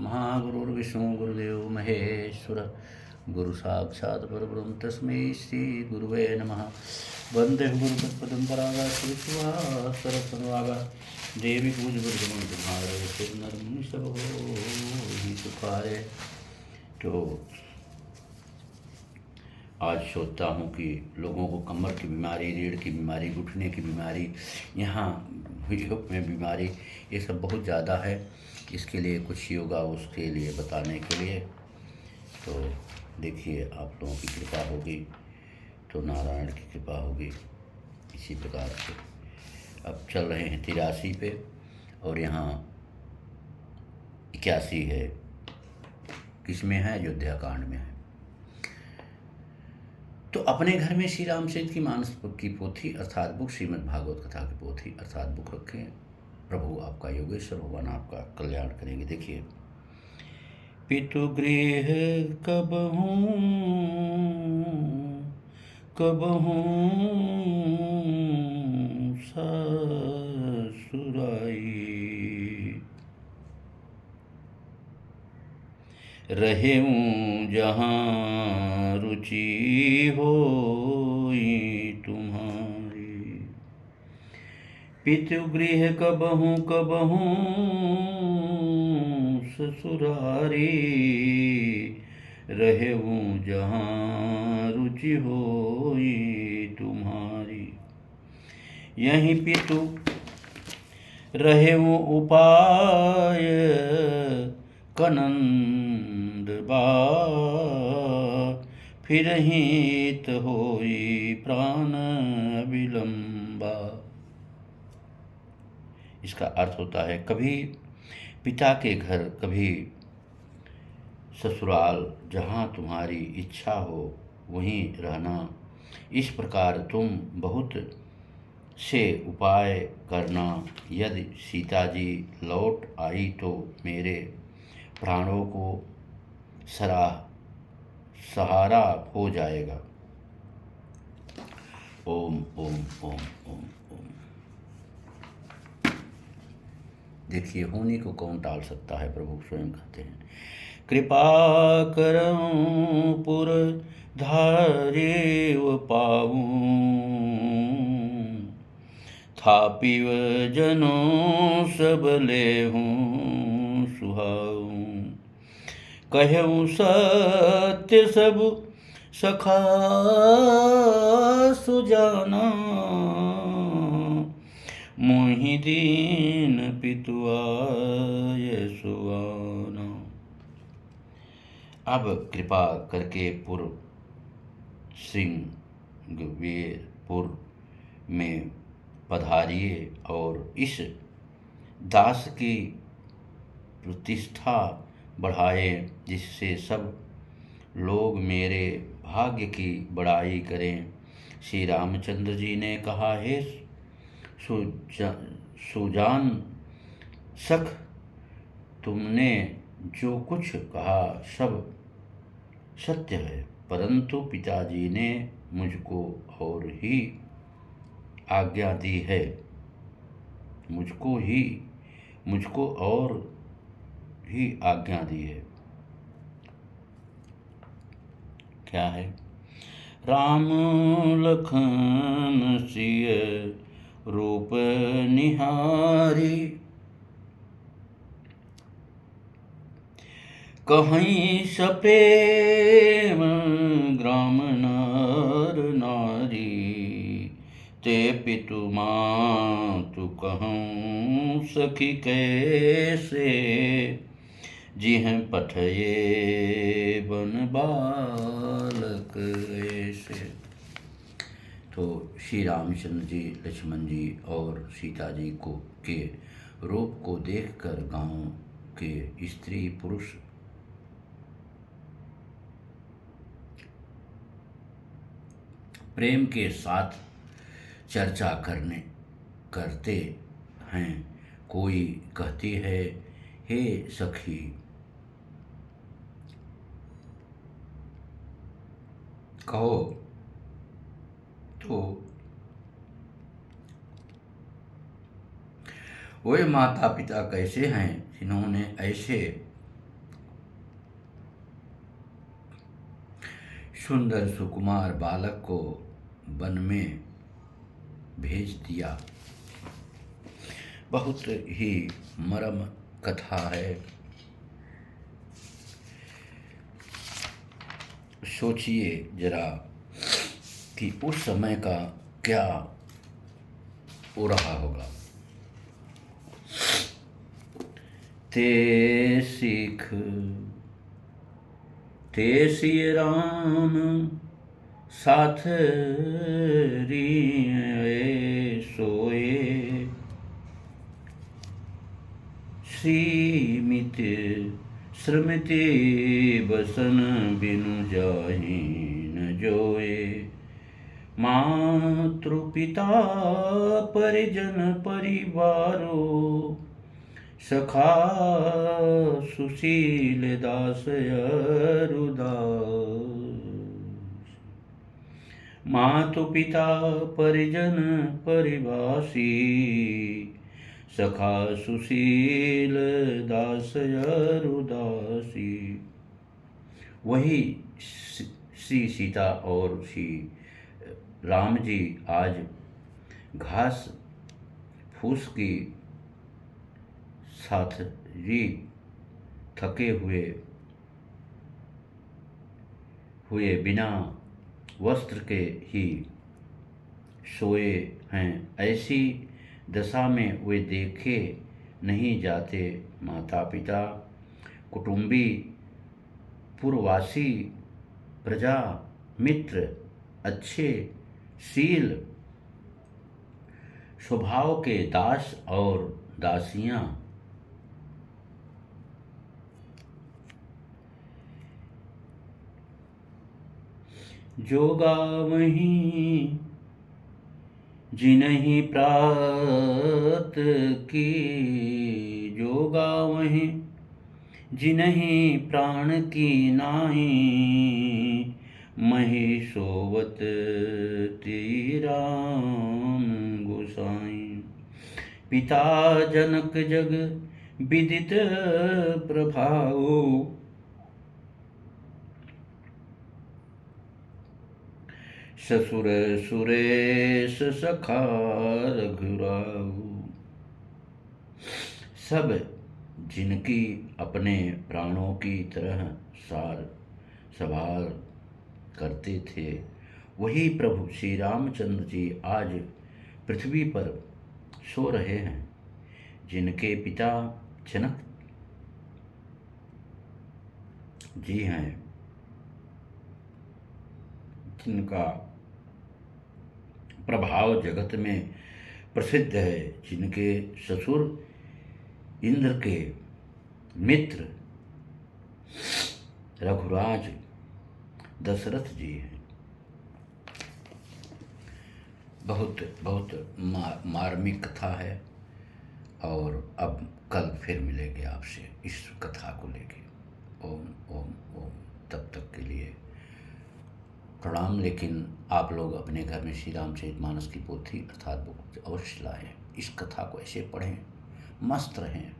ब्रह्मा गुरुर्विष्णु गुरुदेव महेश्वर गुरु साक्षात् परब्रह्म तस्मै श्री गुरुवे नमः। वंदे गुरुपदं परागाश्रीवासरसंवागा देवी पूजपुरगमन तुम्हारे नरम सब ही सुखारे। तो आज सोचता हूँ कि लोगों को कमर की बीमारी, रीढ़ की बीमारी, घुटने की बीमारी, यहाँ हिप में बीमारी, ये सब बहुत ज़्यादा है। इसके लिए कुछ योगा उसके लिए बताने के लिए तो देखिए आप लोगों की कृपा होगी तो नारायण की कृपा होगी। इसी प्रकार से अब चल रहे हैं 83 पे और यहाँ 81 है। किस में है? अयोध्या कांड में है। तो अपने घर में श्री रामचरित की मानस की पोथी अर्थात बुक, श्रीमद् भागवत कथा की पोथी अर्थात बुक रखें। प्रभु आपका योगेश्वर भगवान आपका कल्याण करेंगे। देखिए, पितुगृह कबहूँ ससुराई, रहेऊँ जहाँ रुचि होई तुम्हारी। पितुगृह कबहूँ ससुरारी, रहेऊँ जहाँ रुचि होई तुम्हारी। यहीं पितु रहेऊँ उपाय कनंद बा, फिर हित होई प्राण विलंबा। इसका अर्थ होता है कभी पिता के घर, कभी ससुराल, जहाँ तुम्हारी इच्छा हो वहीं रहना। इस प्रकार तुम बहुत से उपाय करना। यदि सीता जी लौट आई तो मेरे प्राणों को सहारा हो जाएगा। ओम ओम ओम ओम ओम। देखिए, होने को कौन टाल सकता है? प्रभु स्वयं कहते हैं, कृपा करऊँ पुर धारेव पाऊँ, थापिव जनों सब लेहूँ सुहाऊँ। कहूँ सत्य सब सखा सुजाना, मोहि दीन पितुआय सुआना। अब कृपा करके सिंहवेरपुर में पधारिए और इस दास की प्रतिष्ठा बढ़ाए, जिससे सब लोग मेरे भाग्य की बड़ाई करें। श्री रामचंद्र जी ने कहा, हे सुजान सख, तुमने जो कुछ कहा सब सत्य है, परंतु पिताजी ने मुझको और ही आज्ञा दी है। मुझको और ही आज्ञा दी है। क्या है? राम लखन सिय रूप निहारी, कहीं सप्रेम ग्राम नर नारी। ते पितु मातु कहूँ सखी कैसे, जिह पठये बन बालक ऐसे। तो श्री रामचंद्र जी, लक्ष्मण जी और सीता जी के रूप को देखकर गांव के स्त्री पुरुष प्रेम के साथ चर्चा करते हैं। कोई कहती है, हे सखी, कहो तो वे माता पिता कैसे हैं जिन्होंने ऐसे सुंदर सुकुमार बालक को वन में भेज दिया। बहुत ही मर्म कथा है। सोचिए जरा कि उस समय का क्या हो रहा होगा। ते सिख ते सिय राम साथ रिए सोए, सीमित श्रमिति बसन बिनु जाहि न जोए। मातृपिता परिजन परिवारो, सखा सुशील दास अरुदास। मातु पिता परिजन परिभाषी, सखा सुशील दास अरुदासी। वही श्री सीता और श्री राम जी आज घास फूस की साथ जी थके हुए बिना वस्त्र के ही सोए हैं। ऐसी दशा में वे देखे नहीं जाते। माता पिता कुटुंबी पूर्ववासी प्रजा मित्र अच्छे शील स्वभाव के दास और दासियां जो गावहीं जिन्हीं प्रात की, जो गावहीं जिन्हीं प्राण की नाई। मही सोवत ती राम गोसाई। पिता जनक जग विदित प्रभाव, ससुर सुरेश सखा रघुराऊ। सब जिनकी अपने प्राणों की तरह सार संभाल करते थे, वही प्रभु श्री रामचंद्र जी आज पृथ्वी पर सो रहे हैं। जिनके पिता जनक जी हैं, जिनका प्रभाव जगत में प्रसिद्ध है, जिनके ससुर इंद्र के मित्र रघुराज दशरथ जी हैं। बहुत बहुत मार्मिक कथा है। और अब कल फिर मिलेंगे आपसे इस कथा को लेके। ओम ओम ओम। तब तक के लिए प्रणाम। लेकिन आप लोग अपने घर में श्री रामचरितमानस की पोथी अर्थात बुक अवश्य लाएं। इस कथा को ऐसे पढ़ें, मस्त रहें।